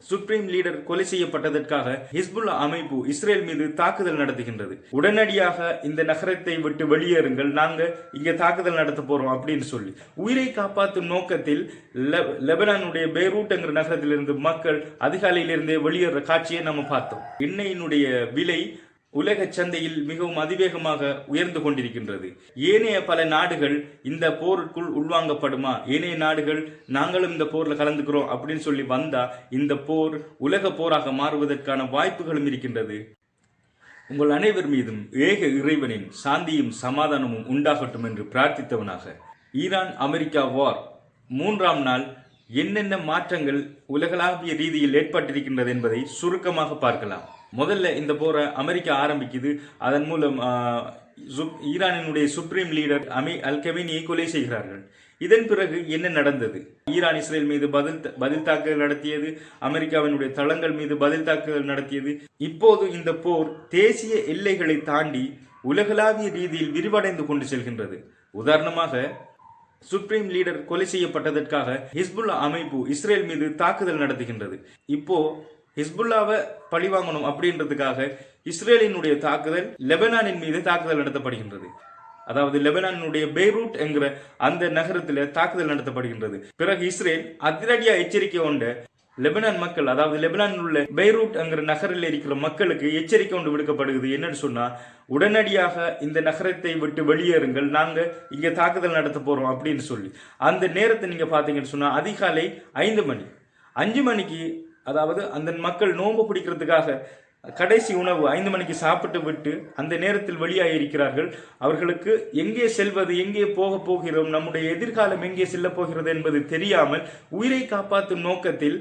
Supreme leader கொலை செய்யப்பட்டதற்காக Hezbollah அமைப்பு Israel மீது தாக்குதல் நடத்துகின்றது. உடனடியாக இந்த நகரத்தை விட்டு வெளியேறுங்கள், நாங்க இங்க தாக்குதல் நடத்த போறோம் அப்படின்னு சொல்லி உயிரை காப்பாற்றும் நோக்கத்தில் லெபனானுடைய பெய்ரூட் என்கிற நகரத்திலிருந்து மக்கள் அதிகாலையிலிருந்தே வெளியேற காட்சியை நம்ம பார்த்தோம். எண்ணெயினுடைய விலை உலக சந்தையில் மிகவும் அதிவேகமாக உயர்ந்து கொண்டிருக்கின்றது. ஏனைய பல நாடுகள் இந்த போருக்குள் உள்வாங்கப்படுமா, ஏனைய நாடுகள் நாங்களும் இந்த போர்ல கலந்துக்கிறோம் அப்படின்னு சொல்லி வந்தா இந்த போர் உலக போராக மாறுவதற்கான வாய்ப்புகளும் இருக்கின்றது. உங்கள் அனைவர் மீதும் ஏக இறைவனின் சாந்தியும் சமாதானமும் உண்டாகட்டும் என்று பிரார்த்தித்தவனாக, ஈரான் அமெரிக்கா வார் 3ஆம் நாள் என்னென்ன மாற்றங்கள் உலகளாவிய ரீதியில் ஏற்பட்டிருக்கின்றது என்பதை சுருக்கமாக பார்க்கலாம். முதல்ல இந்த போரை அமெரிக்கா ஆரம்பிக்குது. அதன் மூலம் ஈரானினுடைய சுப்ரீம் லீடர் அல் கமேனியை கொலை செய்கிறார்கள். இதன் பிறகு என்ன நடந்தது? ஈரான் இஸ்ரேல் மீது பதில் தாக்குதல் நடத்தியது, அமெரிக்காவினுடைய தளங்கள் மீது பதில் தாக்குதல் நடத்தியது. இப்போது இந்த போர் தேசிய எல்லைகளை தாண்டி உலகளாவிய ரீதியில் விரிவடைந்து கொண்டு செல்கின்றது. உதாரணமாக, சுப்ரீம் லீடர் கொலை செய்யப்பட்டதற்காக ஹிஸ்புல்லா அமைப்பு இஸ்ரேல் மீது தாக்குதல் நடத்துகின்றது. இப்போ ஹிஸ்புல்லாவை பழிவாங்கணும் அப்படின்றதுக்காக இஸ்ரேலினுடைய தாக்குதல் லெபனானின் மீது தாக்குதல் நடத்தப்படுகின்றது. அதாவது லெபனானுடைய பெய்ரூட் என்கிற அந்த நகரத்தில் தாக்குதல் நடத்தப்படுகின்றது. பிறகு இஸ்ரேல் அதிரடியா எச்சரிக்கை கொண்ட லெபனான் மக்கள், அதாவது லெபனானில் உள்ள பெய்ரூட் என்கிற நகரில் இருக்கிற மக்களுக்கு எச்சரிக்கை ஒன்று விடுக்கப்படுகிறது. என்னன்னு சொன்னா, உடனடியாக இந்த நகரத்தை விட்டு வெளியேறுங்கள், நாங்க இங்க தாக்குதல் நடத்த போறோம் அப்படின்னு சொல்லி அந்த நேரத்தை நீங்க பாத்தீங்கன்னு சொன்னா அதிகாலை 5 மணிக்கு, அதாவது அந்த மக்கள் நோன்பு பிடிக்கிறதுக்காக கடைசி உணவு 5 மணிக்கு சாப்பிட்டு விட்டு அந்த நேரத்தில் வெளியாகியிருக்கிறார்கள். அவர்களுக்கு எங்கே செல்வது, எங்கே போகிறோம், நம்முடைய எதிர்காலம் எங்கே செல்ல போகிறது என்பது தெரியாமல் உயிரை காப்பாற்றும் நோக்கத்தில்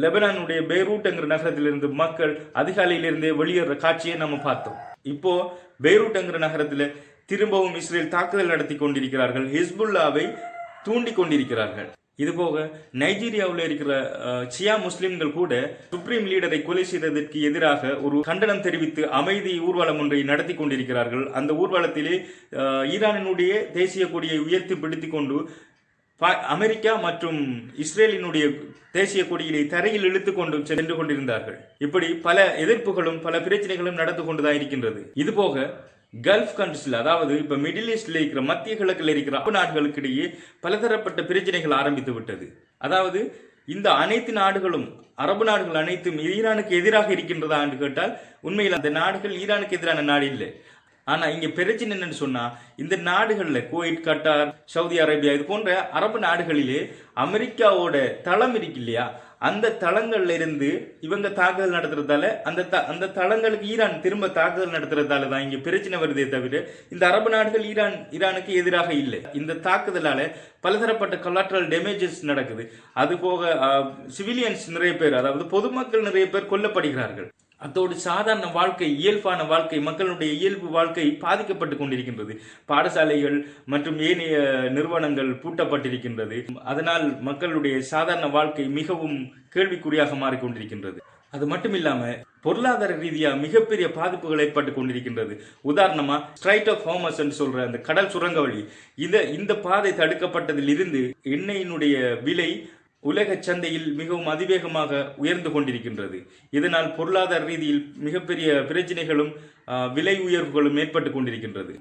லெபனானுடைய பெய்ரூட் என்கிற நகரத்திலிருந்து மக்கள் அதிகாலையிலிருந்தே வெளியேற காட்சியை நம்ம பார்த்தோம். இப்போ பெய்ரூட் என்கிற நகரத்தில் திரும்பவும் இஸ்ரேல் தாக்குதல் நடத்தி கொண்டிருக்கிறார்கள், ஹிஸ்புல்லாவை தூண்டி கொண்டிருக்கிறார்கள். இதுபோக நைஜீரியாவில் இருக்கிற சியா முஸ்லிம்கள் கூட சுப்ரீம் லீடரை கொலை செய்ததற்கு எதிராக ஒரு கண்டனம் தெரிவித்து அமைதி ஊர்வலம் ஒன்றை நடத்தி கொண்டிருக்கிறார்கள். அந்த ஊர்வலத்திலே ஈரானினுடைய தேசிய கொடியை உயர்த்தி பிடித்துக் கொண்டு அமெரிக்கா மற்றும் இஸ்ரேலினுடைய தேசிய கொடியிலே தரையில் இழுத்துக் கொண்டு சென்று கொண்டிருந்தார்கள். இப்படி பல எதிர்ப்புகளும் பல பிரச்சனைகளும் நடந்து கொண்டுதான் இருக்கின்றது. இதுபோக கல்ஃப் கண்ட்ரிஸ்ல, அதாவது இப்ப மிடில் ஈஸ்ட்ல இருக்கிற மத்திய கிழக்கில் இருக்கிற அரபு நாடுகளுக்கு இடையே பலதரப்பட்ட பிரச்சனைகள் ஆரம்பித்து விட்டது. அதாவது இந்த அனைத்து நாடுகளும், அரபு நாடுகள் அனைத்தும் ஈரானுக்கு எதிராக இருக்கின்றதா என்று கேட்டால் உண்மையில் அந்த நாடுகள் ஈரானுக்கு எதிரான நாடு இல்லை. ஆனா இங்க பிரச்சனை என்னன்னு சொன்னா, இந்த நாடுகள்ல குவைத், கட்டார், சவுதி அரேபியா இது போன்ற அரபு நாடுகளிலே அமெரிக்காவோட தளம் இருக்கு இல்லையா, அந்த தளங்கள்ல இருந்து இவங்க தாக்குதல் நடத்துறதால அந்த தளங்களுக்கு ஈரான் திரும்ப தாக்குதல் நடத்துறதால தான் இங்க பிரச்சனை வருதே தவிர இந்த அரபு நாடுகள் ஈரானுக்கு எதிராக இல்லை. இந்த தாக்குதலால பலதரப்பட்ட கொலாட்ரல் டேமேஜஸ் நடக்குது. அது போக சிவிலியன்ஸ் நிறைய பேர், அதாவது பொதுமக்கள் நிறைய பேர் கொல்லப்படுகிறார்கள். அதோடு சாதாரண வாழ்க்கை, இயல்பான வாழ்க்கை, மக்களுடைய இயல்பு வாழ்க்கை பாதிக்கப்பட்டு கொண்டிருக்கின்றது. பாடசாலைகள் மற்றும் ஏனைய நிறுவனங்கள் பூட்டப்பட்டிருக்கின்றது. அதனால் மக்களுடைய சாதாரண வாழ்க்கை மிகவும் கேள்விக்குறியாக மாறிக்கொண்டிருக்கின்றது. அது மட்டும் இல்லாம பொருளாதார ரீதியா மிகப்பெரிய பாதிப்புகள் ஏற்பட்டு கொண்டிருக்கின்றது. உதாரணமா ஸ்ட்ரைட் ஆஃப் ஹார்மஸ் என்று சொல்ற அந்த கடல் சுரங்க வழி, இந்த பாதை தடுக்கப்பட்டதில் இருந்து எண்ணெயினுடைய விலை உலக சந்தையில் மிகவும் அதிவேகமாக உயர்ந்து கொண்டிருக்கின்றது. இதனால் பொருளாதார ரீதியில் மிகப்பெரிய பிரச்சனைகளும் விலை உயர்வுகளும் ஏற்பட்டு கொண்டிருக்கின்றது.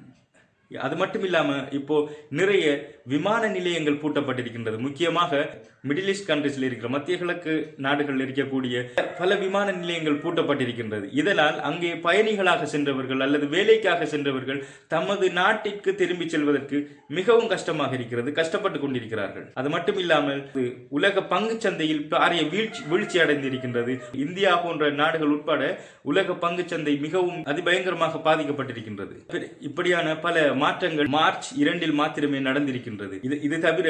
அது மட்டும் இல்லாம இப்போ நிறைய விமான நிலையங்கள் பூட்டப்பட்டிருக்கின்றது. முக்கியமாக மிடில் ஈஸ்ட் கண்ட்ரிஸ்ல இருக்கிற மத்திய கிழக்கு நாடுகளில் இருக்கக்கூடிய பல விமான நிலையங்கள் பூட்டப்பட்டிருக்கின்றது. இதனால் அங்கே பயணிகளாக சென்றவர்கள் அல்லது வேலைக்காக சென்றவர்கள் தமது நாட்டிற்கு திரும்பி செல்வதற்கு மிகவும் கஷ்டமாக இருக்கிறது, கஷ்டப்பட்டு கொண்டிருக்கிறார்கள். அது மட்டும் இல்லாமல் உலக பங்கு சந்தையில் பாரிய வீழ்ச்சி அடைந்திருக்கின்றது. இந்தியா போன்ற நாடுகள் உட்பட உலக பங்கு சந்தை மிகவும் அதிபயங்கரமாக பாதிக்கப்பட்டிருக்கின்றது. இப்படியான பல மாற்றங்கள் மார்ச் 2 மாத்திரமே நடந்திருக்கின்றது. இது தவிர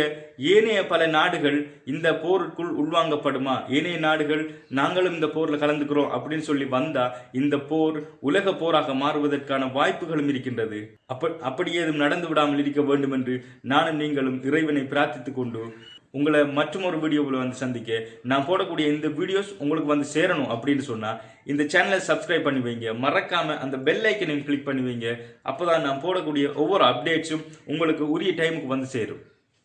ஏனைய பல நாடுகள் இந்த போருக்குள் உள்வாங்கப்படுமா, ஏனைய நாடுகள் நாங்களும் இந்த போர்ல கலந்துக்கிறோம் அப்படின்னு சொல்லி வந்தா இந்த போர் உலக போராக மாறுவதற்கான வாய்ப்புகளும் இருக்கின்றது. அப்படி ஏதும் நடந்து விடாமல் இருக்க வேண்டும் என்று நானும் நீங்களும் இறைவனை பிரார்த்தித்துக் கொண்டு உங்களை மற்றும் ஒரு வீடியோவில் வந்து சந்திக்க, நான் போடக்கூடிய இந்த வீடியோஸ் உங்களுக்கு வந்து சேரணும் அப்படின்னு சொன்னா இந்த சேனலை சப்ஸ்கிரைப் பண்ணி வைங்க, மறக்காம அந்த பெல் ஐக்கனையும் கிளிக் பண்ணி வைங்க. அப்போதான் நான் போடக்கூடிய ஒவ்வொரு அப்டேட்ஸும் உங்களுக்கு உரிய டைமுக்கு வந்து சேரும்.